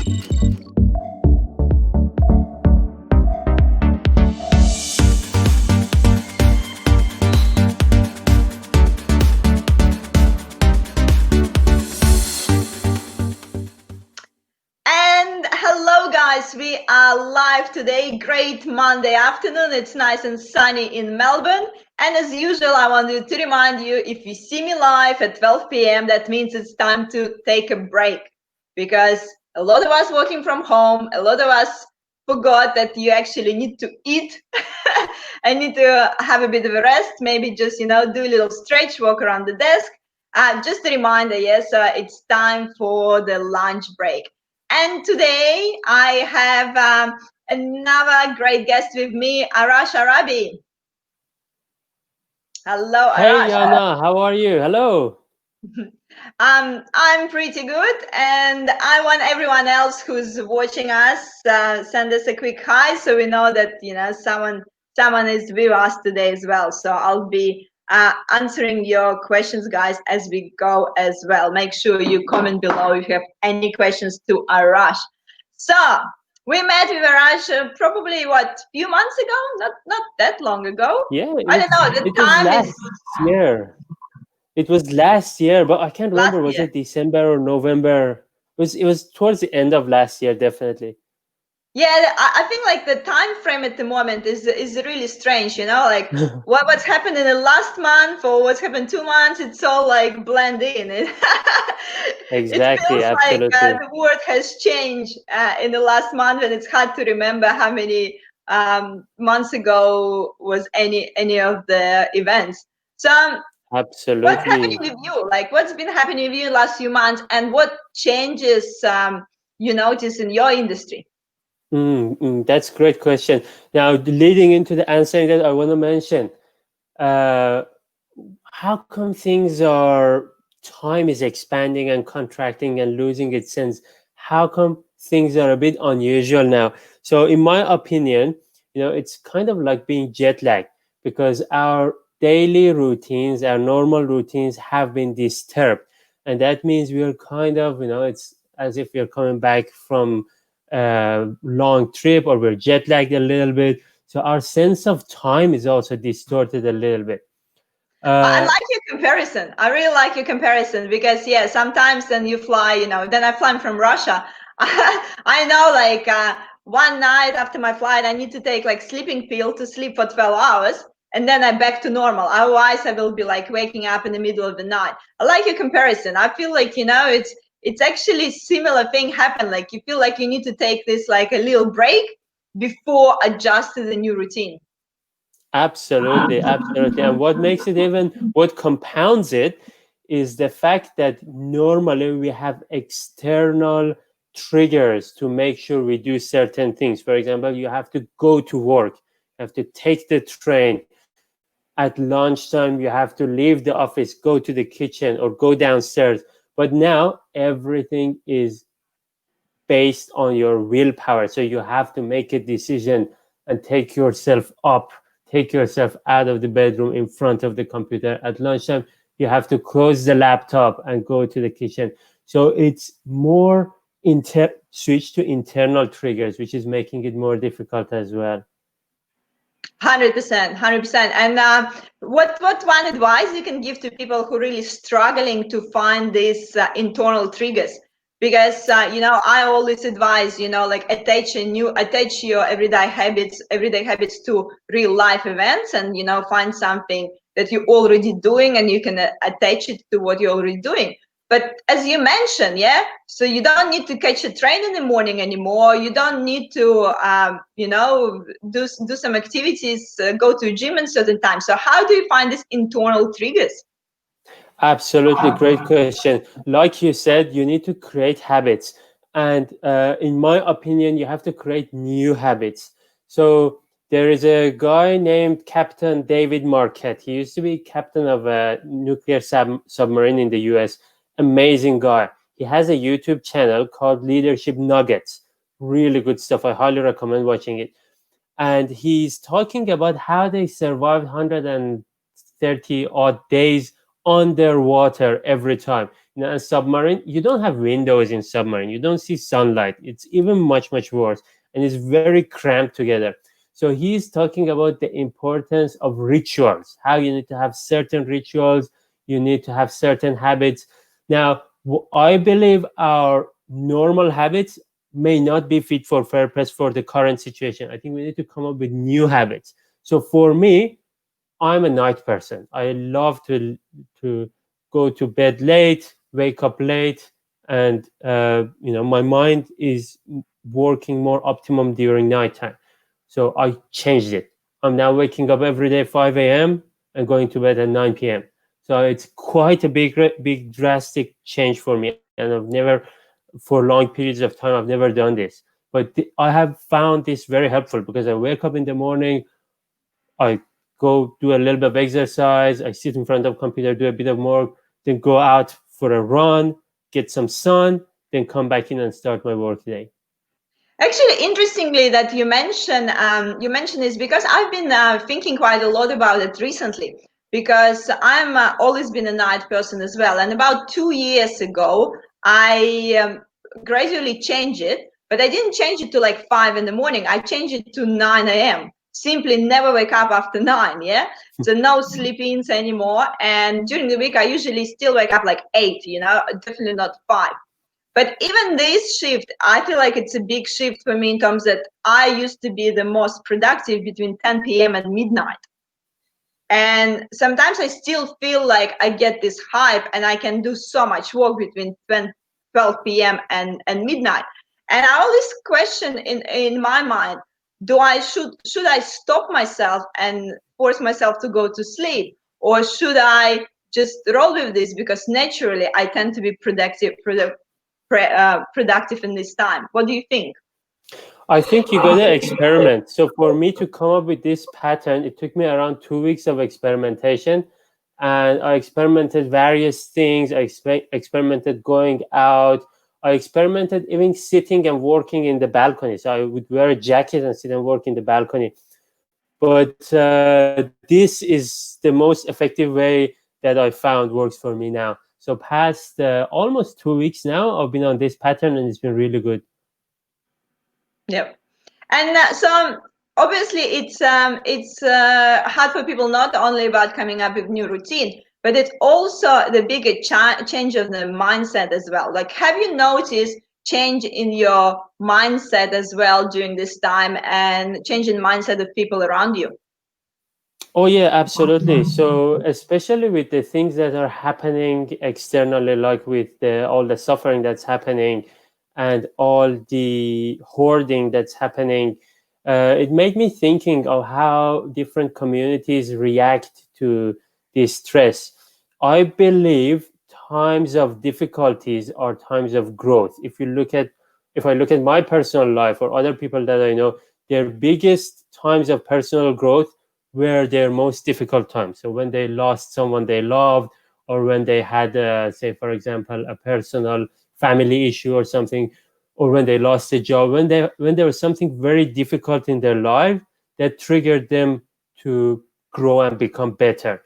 And hello, guys. We are live today. Great Monday afternoon. It's nice and sunny in Melbourne. And as usual, I want to remind you, if you see me live at 12 p.m., that means it's time to take a break, because a lot of us working from home, a lot of us forgot that you actually need to eat. I need to have a bit of a rest, maybe just, do a little stretch, walk around the desk. Just a reminder, yes, it's time for the lunch break. And today I have another great guest with me, Arash Arabi. Hello, Hey Arash. Yana, how are you? Hello. I'm pretty good, and I want everyone else who's watching us send us a quick hi, so we know that someone is with us today as well. So I'll be answering your questions, guys, as we go as well. Make sure you comment below if you have any questions to Arash. So we met with Arash probably few months ago, not that long ago. Yeah, I don't know. The it was time is last year. It was last year, but I can't last remember. Was year. it December or November? It was towards the end of last year, definitely. Yeah, I think like the time frame at the moment is really strange, like what's happened in the last month or what's happened 2 months, it's all like blend in. It Exactly, feels like absolutely. the world has changed in the last month, and it's hard to remember how many months ago was any of the events. So what's happening Absolutely. with you? Like what's been happening with you last few months, and what changes you notice in your industry? That's a great question. Now, leading into the answering that, I want to mention, uh, how come things are time is expanding and contracting and losing its sense? How come things are a bit unusual now? So in my opinion, it's kind of like being jet lagged, because our daily routines, our normal routines have been disturbed, and that means we are kind of, it's as if we're coming back from a long trip, or we're jet lagged a little bit, so our sense of time is also distorted a little bit. I uh, like your comparison. I really like your comparison because, yeah, sometimes then you fly, then I fly from Russia. I know, like, one night after my flight, I need to take like sleeping pill to sleep for 12 hours, and then I'm back to normal. Otherwise, I will be like waking up in the middle of the night. I like your comparison. I feel like, it's actually similar thing happen. Like you feel like you need to take this like a little break before adjust to the new routine. Absolutely, absolutely. And what compounds it is the fact that normally we have external triggers to make sure we do certain things. For example, you have to go to work, you have to take the train. At lunchtime, you have to leave the office, go to the kitchen, or go downstairs. But now everything is based on your willpower. So you have to make a decision and take yourself up, take yourself out of the bedroom in front of the computer. At lunchtime, you have to close the laptop and go to the kitchen. So it's more switch to internal triggers, which is making it more difficult as well. 100%, 100%. And what one advice you can give to people who really struggling to find these internal triggers? Because I always advise, like attach your everyday habits to real life events, and find something that you're already doing, and you can attach it to what you're already doing. But as you mentioned, yeah, so you don't need to catch a train in the morning anymore. You don't need to, do some activities, go to a gym in certain times. So how do you find these internal triggers? Absolutely great question. Like you said, you need to create habits. And in my opinion, you have to create new habits. So there is a guy named Captain David Marquette. He used to be captain of a nuclear submarine in the US. Amazing guy. He has a YouTube channel called Leadership Nuggets. Really good stuff. I highly recommend watching it. And he's talking about how they survived 130 odd days underwater every time. in a submarine, you don't have windows in submarine. You don't see sunlight. It's even much worse, and it's very cramped together. So he's talking about the importance of rituals, how you need to have certain rituals, you need to have certain habits. Now, I believe our normal habits may not be fit for purpose for the current situation. I think we need to come up with new habits. So for me, I'm a night person. I love to go to bed late, wake up late, and my mind is working more optimum during nighttime. So I changed it. I'm now waking up every day 5 a.m. and going to bed at 9 p.m. So it's quite a big drastic change for me, and I've never, for long periods of time, I've never done this. But I have found this very helpful because I wake up in the morning, I go do a little bit of exercise, I sit in front of computer, do a bit of work, then go out for a run, get some sun, then come back in and start my work day. Actually, interestingly, that you mentioned this because I've been thinking quite a lot about it recently. Because I'm always been a night person as well, and about 2 years ago, I gradually changed it, but I didn't change it to like 5 in the morning. I changed it to 9 a.m. Simply never wake up after 9. Yeah, so no sleep-ins anymore. And during the week, I usually still wake up like 8. Definitely not 5. But even this shift, I feel like it's a big shift for me in terms that I used to be the most productive between 10 p.m. and midnight. And sometimes I still feel like I get this hype and I can do so much work between 12 p.m. and midnight. And I always question in my mind, should I stop myself and force myself to go to sleep? Or should I just roll with this? Because naturally I tend to be productive in this time. What do you think? I think you gotta experiment. So for me to come up with this pattern, it took me around 2 weeks of experimentation, and I experimented various things. I experimented going out. I experimented even sitting and working in the balcony. So I would wear a jacket and sit and work in the balcony. But this is the most effective way that I found works for me now. So past almost 2 weeks now, I've been on this pattern, and it's been really good. Yep. And so obviously it's hard for people, not only about coming up with new routine, but it's also the bigger change of the mindset as well. Like, have you noticed change in your mindset as well during this time, and change in mindset of people around you? Oh yeah, absolutely. So especially with the things that are happening externally, like with all the suffering that's happening and all the hoarding that's happening, it made me thinking of how different communities react to this stress. I believe times of difficulties are times of growth. If I look at my personal life or other people that I know, their biggest times of personal growth were their most difficult times. So when they lost someone they loved, or when they had, say, for example, a personal family issue or something, or when they lost a job, when there was something very difficult in their life that triggered them to grow and become better.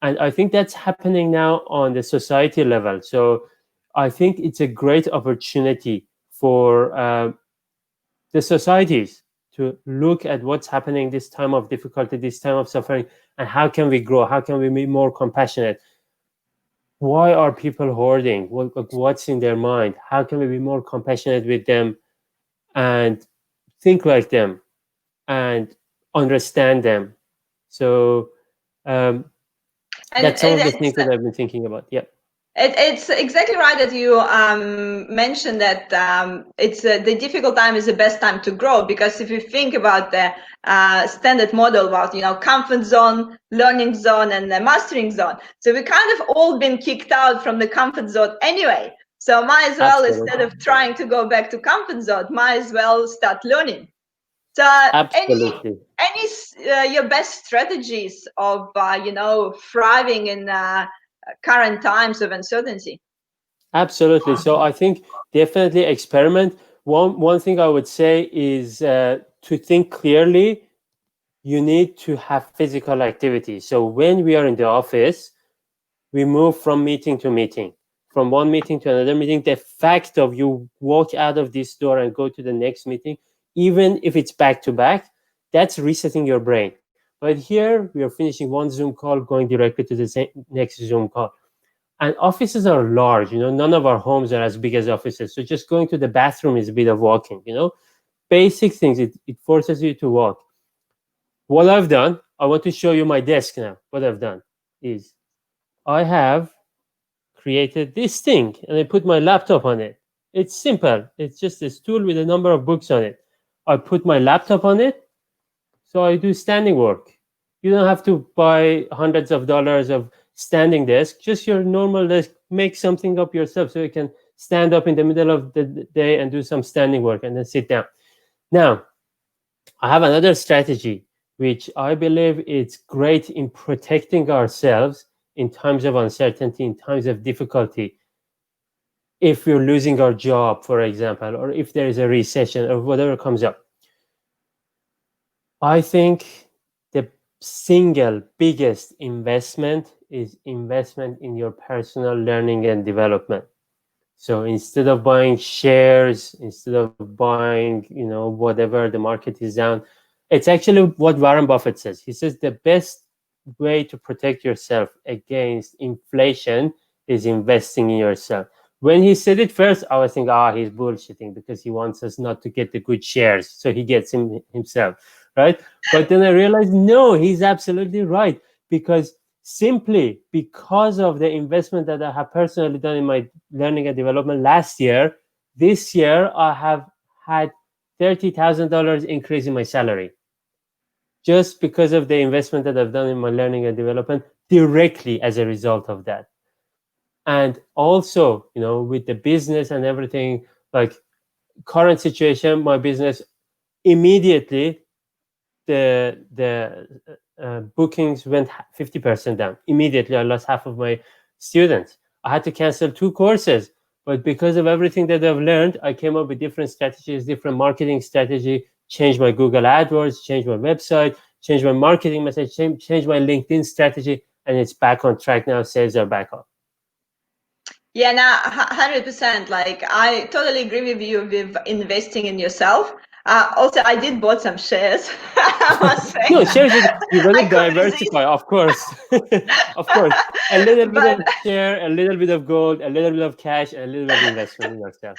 And I think that's happening now on the society level. So I think it's a great opportunity for the societies to look at what's happening this time of difficulty, this time of suffering, and how can we grow? How can we be more compassionate? Why are people hoarding? What's in their mind? How can we be more compassionate with them and think like them and understand them? So And that's some of the things that I've been thinking about. Yeah. It's exactly right that you mentioned that it's the difficult time is the best time to grow, because if you think about the standard model about comfort zone, learning zone, and the mastering zone, so we kind of all been kicked out from the comfort zone anyway. So might as well, instead Absolutely. of trying to go back to comfort zone, might as well start learning. So Absolutely. any your best strategies of thriving in current times of uncertainty? Absolutely. So I think definitely experiment. One thing I would say is to think clearly. You need to have physical activity. So when we are in the office, we move from meeting to meeting. from one meeting to another meeting, the fact of you walk out of this door and go to the next meeting, even if it's back to back, that's resetting your brain. But here we are finishing one Zoom call, going directly to the next Zoom call. And offices are large, none of our homes are as big as offices. So just going to the bathroom is a bit of walking, basic things. It forces you to walk. What I've done, I want to show you my desk now. What I've done is I have created this thing and I put my laptop on it. It's simple. It's just a stool with a number of books on it. I put my laptop on it, so I do standing work. You don't have to buy hundreds of dollars of standing desk, just your normal desk. Make something up yourself so you can stand up in the middle of the day and do some standing work and then sit down. Now, I have another strategy, which I believe it's great in protecting ourselves in times of uncertainty, in times of difficulty. If we're losing our job, for example, or if there is a recession or whatever comes up, I think the single biggest investment is investment in your personal learning and development. So instead of buying shares, instead of buying, whatever the market is down, it's actually what Warren Buffett says. He says the best way to protect yourself against inflation is investing in yourself. When he said it first, I was thinking, he's bullshitting because he wants us not to get the good shares, so he gets himself, right? But then I realized, no, he's absolutely right, because simply because of the investment that I have personally done in my learning and development last year, this year I have had $30,000 increase in my salary, just because of the investment that I've done in my learning and development directly as a result of that. And also, with the business and everything, like current situation, my business, immediately the bookings went 50% down. Immediately, I lost half of my students. I had to cancel 2 courses. But because of everything that I've learned, I came up with different strategies, different marketing strategy, changed my Google AdWords, changed my website, changed my marketing message, changed my LinkedIn strategy, and it's back on track now. Sales are back up. Yeah, now 100%. Like, I totally agree with you with investing in yourself. Also, I did bought some shares. I must say. No, shares, you got to diversify, of course. Of course. A little bit of share, a little bit of gold, a little bit of cash, and a little bit of investment in yourself.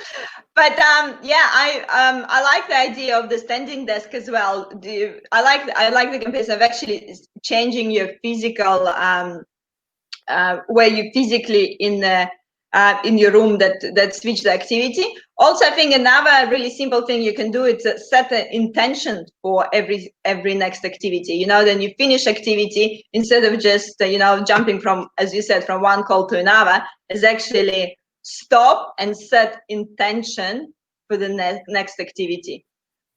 But yeah, I like the idea of the standing desk as well. I like the comparison of actually changing your physical where you physically in your room that switch the activity. Also, I think another really simple thing you can do is set an intention for every next activity. Then you finish activity, instead of just jumping from, as you said, from one call to another, is actually stop and set intention for the next activity.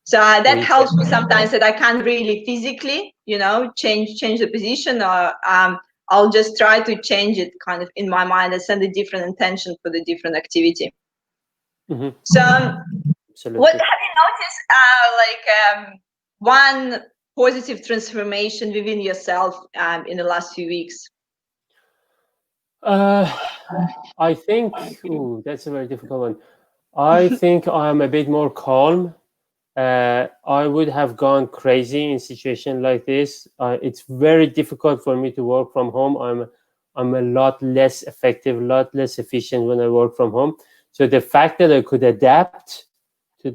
So that helps me sometimes, that I can't really physically, change the position, or I'll just try to change it kind of in my mind and send a different intention for the different activity. Mm-hmm. So Absolutely. What have you noticed, one positive transformation within yourself in the last few weeks? I think, that's a very difficult one. I think I'm a bit more calm. I would have gone crazy in situation like this. It's very difficult for me to work from home. I'm a lot less effective, a lot less efficient when I work from home. So the fact that I could adapt to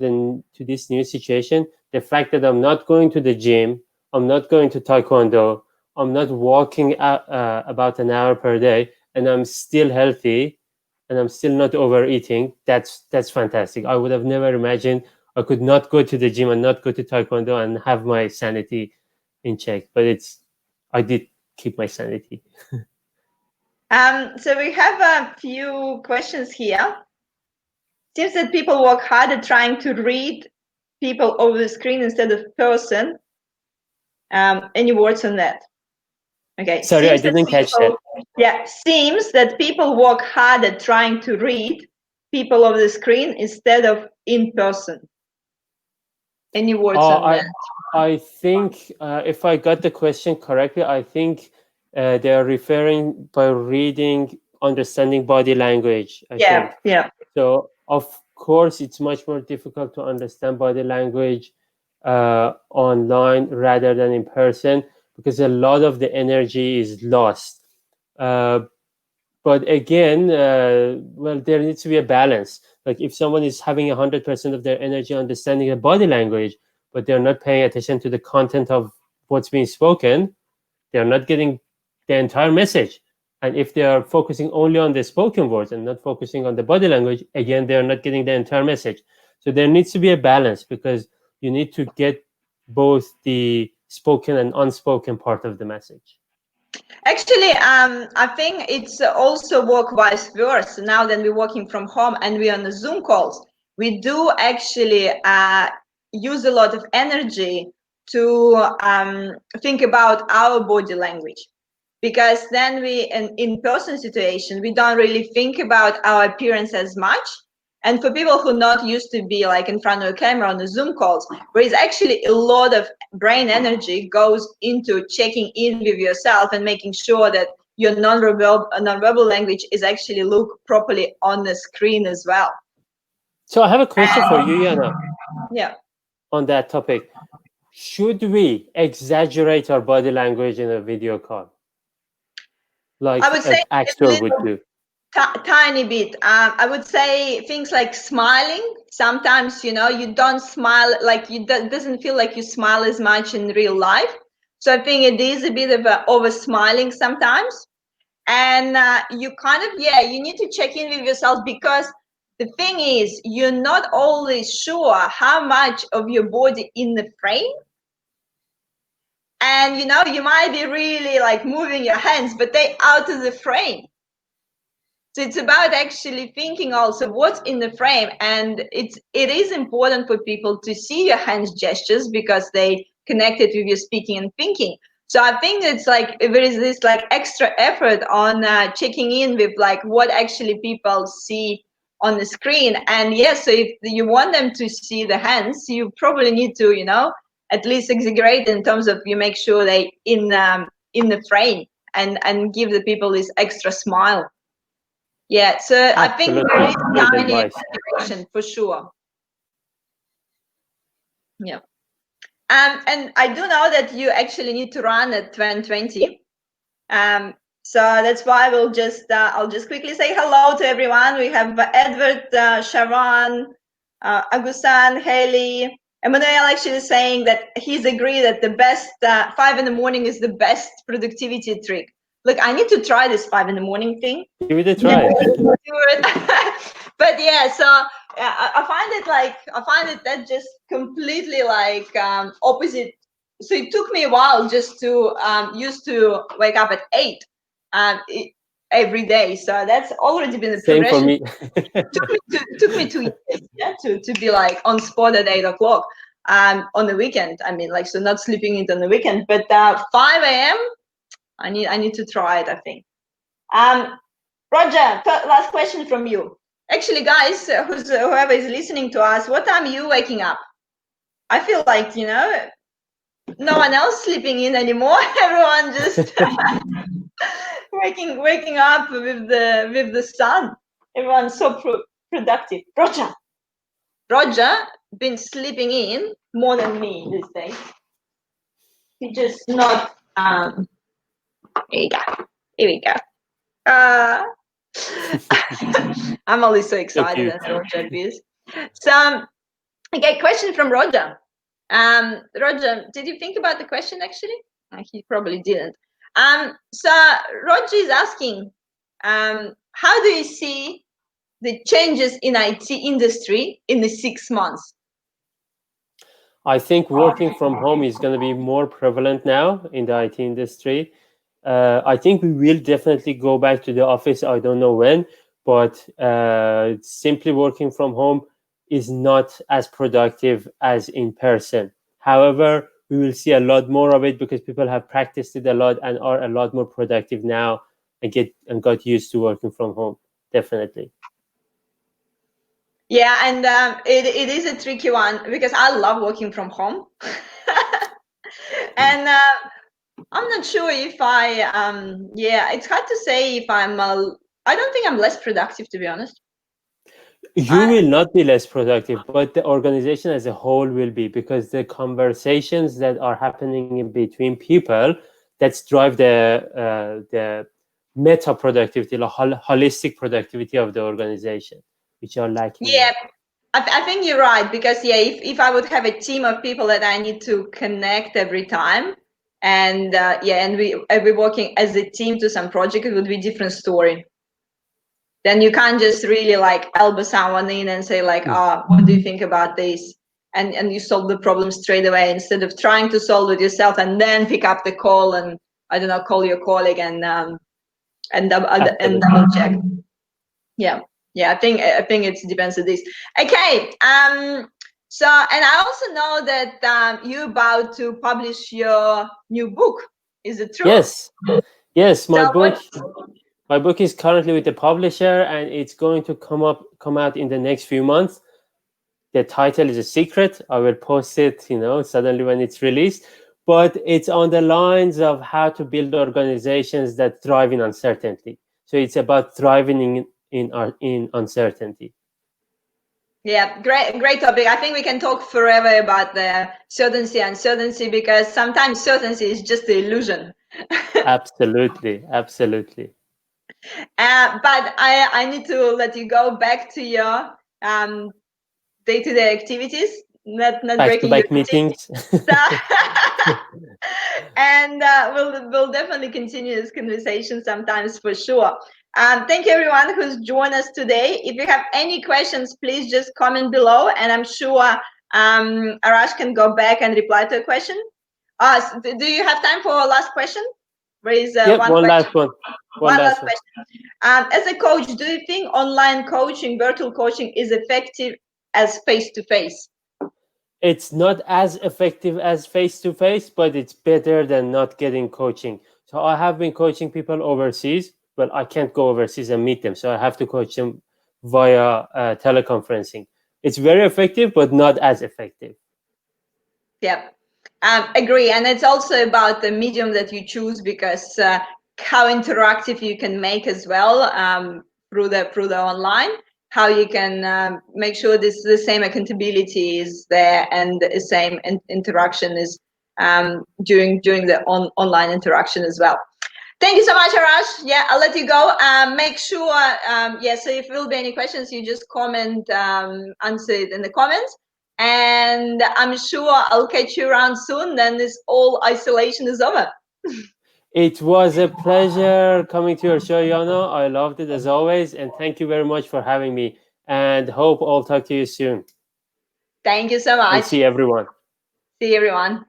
this new situation, the fact that I'm not going to the gym, I'm not going to taekwondo, I'm not walking about an hour per day, and I'm still healthy, and I'm still not overeating. That's fantastic. I would have never imagined I could not go to the gym and not go to taekwondo and have my sanity in check. But I did keep my sanity. So we have a few questions here. Seems that people work harder trying to read people over the screen instead of person. Any words on that? Okay. Sorry, I didn't catch that. Yeah, seems that people work harder trying to read people over the screen instead of in person. Any words on that? I think if I got the question correctly, I think they are referring by reading understanding body language, I think. Yeah. So of course, it's much more difficult to understand body language online rather than in person, because a lot of the energy is lost. Uh, but again, well, there needs to be a balance. Like if someone is having 100% of their energy understanding the body language, but they're not paying attention to the content of what's being spoken, they're not getting the entire message. And if they are focusing only on the spoken words and not focusing on the body language, again, they're not getting the entire message. So there needs to be a balance, because you need to get both the spoken and unspoken part of the message. Actually, I think it's also work vice versa. Now that we're working from home and we're on the Zoom calls, we do actually use a lot of energy to think about our body language, because then we in in-person situation we don't really think about our appearance as much. And for people who not used to be like in front of a camera on the Zoom calls, where is actually a lot of brain energy goes into checking in with yourself and making sure that your non-verbal language is actually look properly on the screen as well. So I have a question for you, Yana, Yeah, on that topic. Should we exaggerate our body language in a video call, I like would say an a actor would little do? tiny bit. I would say things like smiling. Sometimes, you know, you don't smile, like you doesn't feel like you smile as much in real life. So I think it is a bit of a over smiling sometimes. And you kind of, yeah, you need to check in with yourself, because the thing is, you're not always sure how much of your body in the frame. And, you know, you might be really like moving your hands, but they out of the frame. So it's about actually thinking also what's in the frame, and it is important for people to see your hands gestures, because they connect it with your speaking and thinking. So I think it's like there is this like extra effort on checking in with like what actually people see on the screen. And yes, so if you want them to see the hands, you probably need to, you know, at least exaggerate in terms of you make sure they in the frame, and give the people this extra smile. Yeah, so I think there Absolutely is great tiny advice. exaggeration for sure. Yeah. And I do know that you actually need to run at 10:20. So that's why I'll just quickly say hello to everyone. We have Edward, Sharon, Agusan, Haley. Emmanuel actually saying that he's agreed that the best 5 in the morning is the best productivity trick. Look, I need to try this 5 in the morning thing. Give it a Never try. do it. But yeah, so I find it that just completely like opposite. So it took me a while just to used to wake up at 8 every day. So that's already been a Same for progression. me. Took me 2 years, yeah, to be like on spot at 8 o'clock on the weekend. I mean, like, so not sleeping in on the weekend, but 5 a.m. I need to try it, I think. Roger, last question from you. Actually, guys, whoever is listening to us, what time are you waking up? I feel like, you know, no one else sleeping in anymore. Everyone just waking up with the sun. Everyone's so productive. Roger been sleeping in more than me these days. He just not here we go. Here we go. Uh I'm always so So excited cute. as Roger is. So okay, question from Roger. Roger, did you think about the question actually? He probably didn't. So Roger is asking, how do you see the changes in IT industry in the 6 months? I think working from home is going to be more prevalent now in the IT industry. I think we will definitely go back to the office. I don't know when, but simply working from home is not as productive as in person. However, we will see a lot more of it because people have practiced it a lot and are a lot more productive now and got used to working from home. Definitely. Yeah, and it is a tricky one because I love working from home. And I'm not sure if I yeah, it's hard to say if I'm I don't think I'm less productive, to be honest. You will not be less productive, but the organization as a whole will be, because the conversations that are happening in between people that drive the meta productivity, the holistic productivity of the organization, which are lacking Yeah, now. I think you're right, because yeah, if I would have a team of people that I need to connect every time, and yeah, and we working as a team to some project, it would be a different story. Then you can't just really like elbow someone in and say like, what do you think about this? And you solve the problem straight away, instead of trying to solve it yourself and then pick up the call and, I don't know, call your colleague and double check. Yeah, yeah. I think it depends on this. Okay. So, and I also know that you're about to publish your new book. Is it true? Yes, So what? my book is currently with the publisher, and it's going to come out in the next few months. The title is a secret. I will post it, suddenly when it's released. But it's on the lines of how to build organizations that thrive in uncertainty. So it's about thriving in uncertainty. Yeah, great topic. I think we can talk forever about the certainty and uncertainty, because sometimes certainty is just the illusion. Absolutely. But I need to let you go back to your day-to-day activities, not breaking your Back-to-back meetings. and we'll definitely continue this conversation sometimes, for sure. Thank you everyone who's joined us today. If you have any questions, please just comment below, and I'm sure Arash can go back and reply to a question. Do you have time for a last question? There is Yep, one one question. last one. One last question. As a coach, do you think online coaching, virtual coaching, is effective as face-to-face? It's not as effective as face-to-face, but it's better than not getting coaching. So I have been coaching people overseas, but I can't go overseas and meet them. So I have to coach them via teleconferencing. It's very effective, but not as effective. Yep. Agree. And it's also about the medium that you choose, because how interactive you can make as well, through the online, how you can make sure the same accountability is there, and the same interaction is during the online interaction as well. Thank you so much, Arash. Yeah, I'll let you go. Make sure, yeah, so if there will be any questions, you just comment, answer it in the comments. And I'm sure I'll catch you around soon. Then this all isolation is over. It was a pleasure coming to your show, Yana. I loved it as always. And thank you very much for having me. And hope I'll talk to you soon. Thank you so And much. see everyone. See everyone.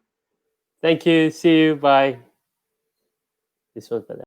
Thank you. See you. Bye. This one's better.